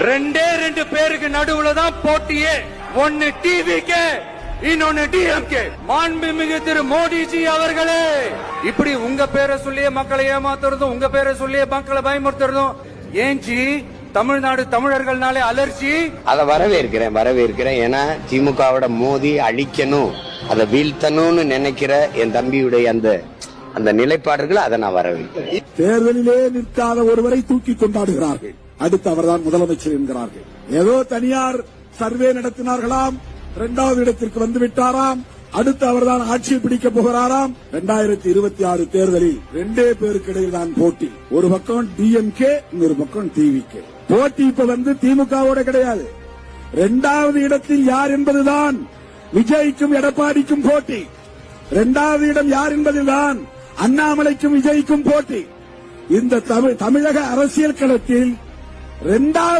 ரெண்டு பேருக்கு நடுவுல தான் போட்டியே. ஒன்னு டிவிகே, இன்னொன்னு டிஎம்கே. மாண்புமிகு திரு மோடிஜி அவர்களே, இப்படி உங்க பேரை சொல்லியே மக்களை ஏமாத்துறதும், உங்க பேரை சொல்லியே மக்களை பயமுறுத்துறதும் ஏன் ஜி? தமிழ்நாடு தமிழர்கள்னாலே அலர்ஜி. அதை வரவேற்கிறேன். ஏன்னா திமுகவோட மோதி அழிக்கணும், அதை வீழ்த்தணும்னு நினைக்கிற என் தம்பியுடைய அந்த நிலைப்பாடுகள், அதை நான் வரவேற்கிறேன். தேர்தலிலே நிற்காத ஒருவரை தூக்கி கொண்டாடுகிறார்கள். அடுத்து அவர்தான் முதலமைச்சர் என்கிறார்கள். ஏதோ தனியார் சர்வே நடத்தினார்களாம், 2வது இடத்திற்கு வந்துவிட்டாராம், அடுத்து அவர்தான் ஆட்சியை பிடிக்க போகிறாராம். 2026 தேர்தலில் 2 பேருக்கு இடையில் தான் போட்டி. ஒரு பக்கம் டிஎம்கே, இன்னொரு பக்கம் டிவிகே. போட்டி இப்ப திமுகவோட கிடையாது. 2வது இடத்தில் யார் என்பதுதான் விஜய்க்கும் எடப்பாடிக்கும் போட்டி. 2வது இடம் யார் என்பதுதான் அண்ணாமலைக்கும் விஜய்க்கும் போட்டி. இந்த தமிழக அரசியல் களத்தில் 2வது